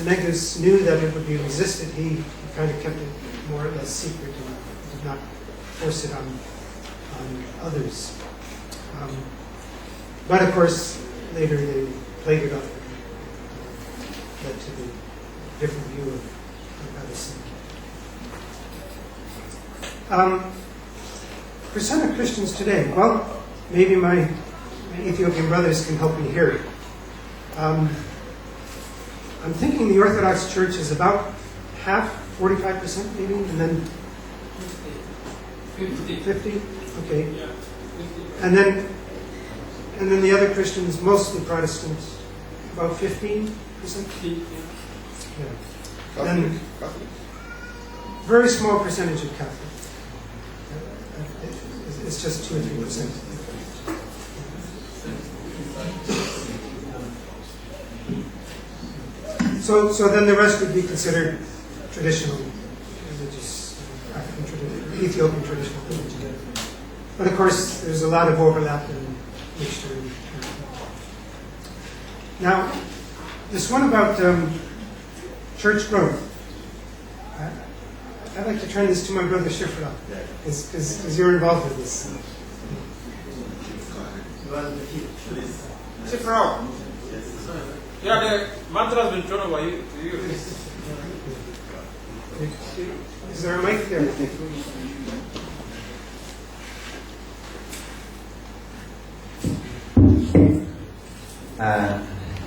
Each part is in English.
the Negus knew that it would be resisted, he kind of kept it more or less secret and did not force it on others. But of course, later they played it up and led to the different view of Edison. Percent of Christians today. Well, maybe my Ethiopian brothers can help me here. I'm thinking the Orthodox Church is about half, 45% maybe, and then 50? Okay. And then the other Christians, mostly Protestants, about 15%? Yeah. And very small percentage of Catholics. It's just 2 or 3%. So then the rest would be considered traditional religious, Ethiopian traditional religion. But of course, there's a lot of overlap and mixture. Now, this one about church growth. I'd like to turn this to my brother Shifra, because you're involved with this. Shifra. Yeah, the mantra has been thrown over you. Is there a mic there?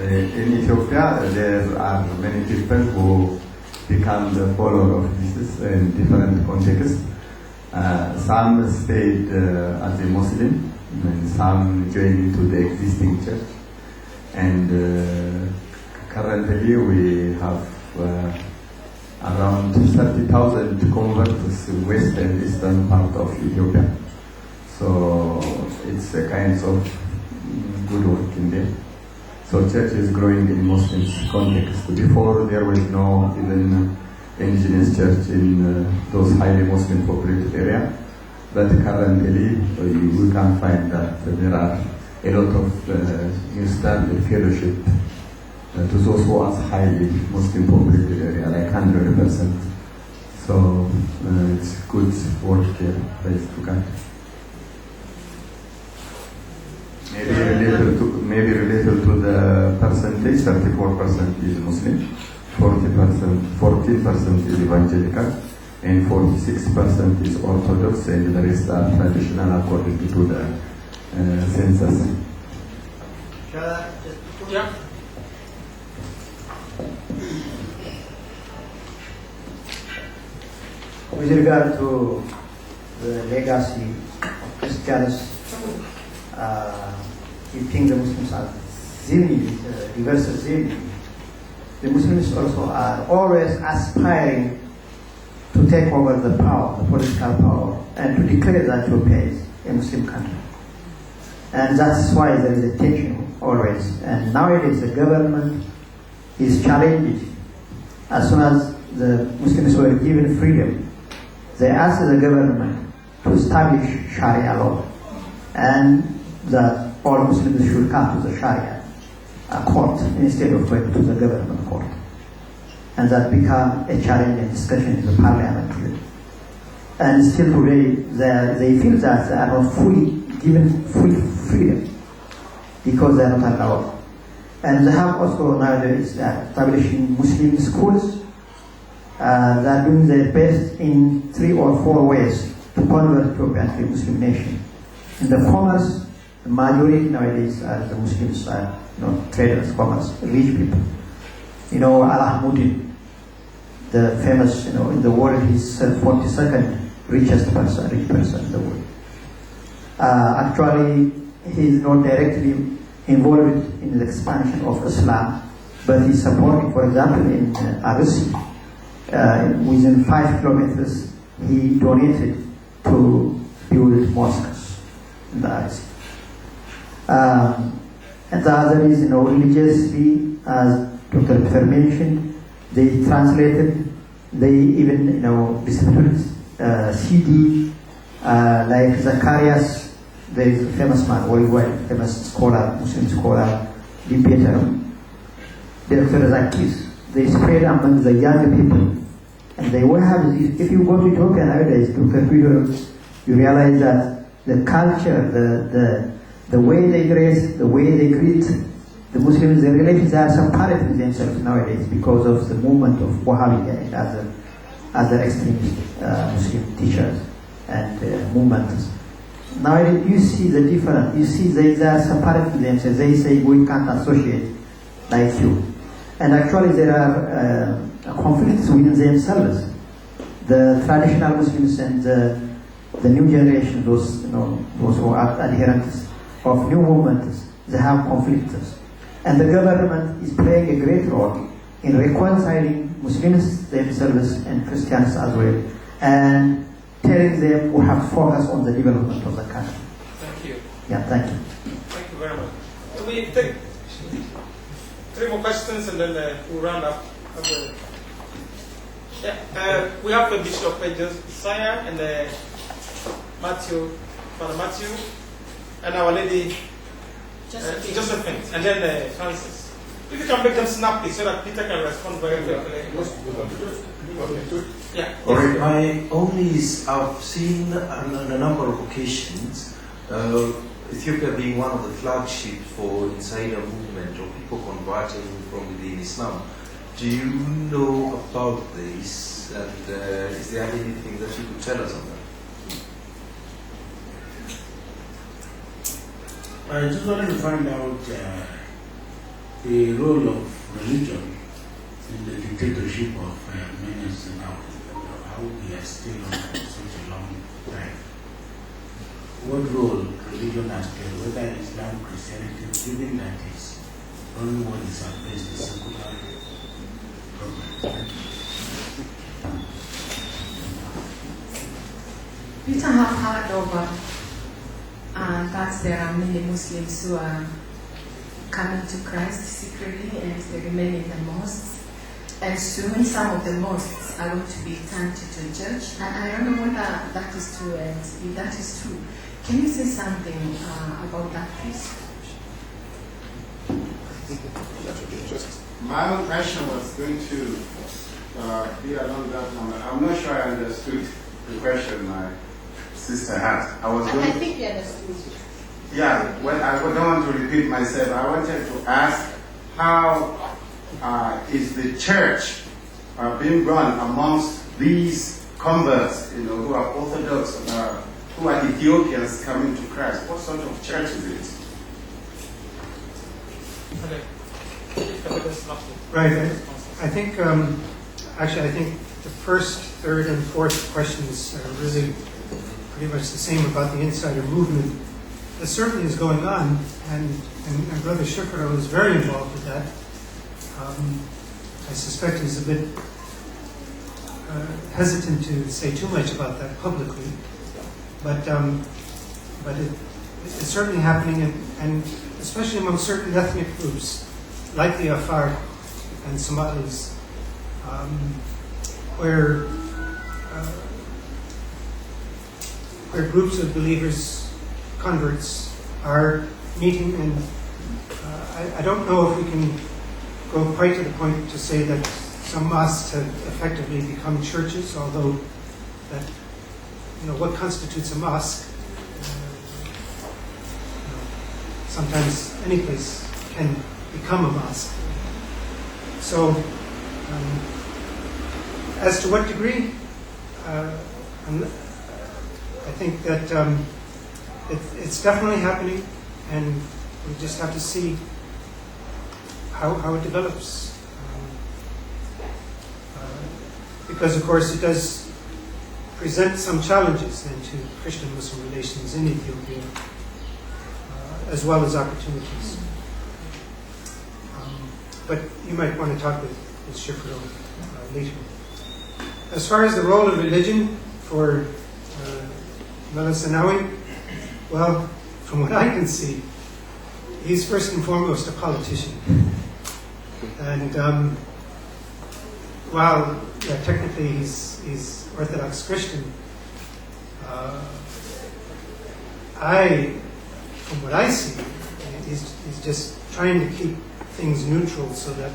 In Ethiopia, there are many people who become the follower of Jesus in different contexts. Some stayed as a Muslim, and some joined into the existing church. And currently we have around 30,000 converts in west and eastern part of Ethiopia. So it's a kind of good work in there. So church is growing in Muslim context. Before there was no even indigenous church in those highly Muslim populated area. But currently we can find that there are a lot of new started fellowship to those who are highly Muslim populated area, like 100%. So it's good work here, praise to God. Maybe related to the percentage, 34% is Muslim, 14% is evangelical, and 46% is Orthodox, and the rest are traditional according to the census. Yeah. With regard to the legacy of Christians, you think the Muslims are zilli, diverse zilli. The Muslims also are always aspiring to take over the power, the political power, and to declare that Ethiopia is a Muslim country. And that's why there is a tension always. And nowadays the government is challenged. As soon as the Muslims were given freedom, they asked the government to establish Sharia law, and that all Muslims should come to the Sharia court instead of going to the government court. And that became a challenge and discussion in the parliament today. And still today, they feel that they are not fully given full freedom because they are not allowed. And they have also nowadays establishing Muslim schools. They are doing their best in 3 or 4 ways to convert Ethiopia to a Muslim nation. In the commerce, the majority nowadays are the Muslims are traders, commerce, rich people. Al-Ahmudi, the famous, in the world, he's 42nd richest person in the world. Actually, he is not directly involved in the expansion of Islam, but he's supporting, for example, in Arisi, within 5 kilometers, he donated to build mosques in the Arisi. And the other is, religiously, as Dr. Peter mentioned, they translated, they even, distributed CD, like Zacharias. There is a famous man, worldwide famous scholar, Muslim scholar, debater, Dr. Zakis. they spread among the young people. And they will have, if you go to Ethiopia nowadays, you realize that the culture, the way they dress, the way they greet the Muslims, the religions, they are separating themselves nowadays because of the movement of Wahhabiyya and other extremist Muslim teachers and movements. Nowadays, you see the difference. You see they are separating themselves. They say we can't associate like you. And actually, there are conflicts within themselves. The traditional Muslims and the new generation, those who are adherents of new movements, they have conflicts. And the government is playing a great role in reconciling Muslims themselves and Christians as well, and telling them we have to focus on the development of the country. Thank you. Yeah, thank you. Thank you very much. So we take 3 more questions and then we'll round up. Yeah, we have the Bishop Josiah and Matthew, Father Matthew, and Our Lady Josephine, and then Francis. If you can make them snappy so that Peter can respond very quickly. Yeah. All right. My only is I've seen on a number of occasions Ethiopia being one of the flagship for insider movement or people converting from within Islam. Do you know about this? And is there anything that you could tell us on that? I just wanted to find out the role of religion in the dictatorship of ministers now, how we are still on for such a long time. What role religion has played, whether Islam, Christianity, given that is only what is at best the secular government. Peter have heard of that there are many Muslims who are coming to Christ secretly and they remain in the mosques. And soon some of the mosques are going to be turned to church. And I don't know whether that is true, and if that is true, can you say something about that, please? My own question was going to be along that line. I'm not sure I understood the question my sister had. I think you understood. Yeah, well, I don't want to repeat myself. I wanted to ask how is the church being run amongst these converts, who are Orthodox, who are Ethiopians coming to Christ? What sort of church is it? Right. I think, I think the first, third, and fourth questions are really pretty much the same about the insider movement. That certainly is going on, and Brother Shukra was very involved with that. I suspect he's a bit hesitant to say too much about that publicly, but it's certainly happening, and especially among certain ethnic groups, like the Afar and Somalis, where groups of believers, converts, are meeting, and I don't know if we can go quite to the point to say that some mosques have effectively become churches, although that, what constitutes a mosque? Sometimes any place can become a mosque. So, as to what degree, I think that it's definitely happening, and we just have to see how it develops. Because, of course, it does present some challenges then to Christian-Muslim relations in Ethiopia, as well as opportunities. But you might want to talk with Shifro later. As far as the role of religion for Mullah Sanawi, well, from what I can see, he's first and foremost a politician. And while technically he's Orthodox Christian, from what I see, he's just trying to keep things neutral so that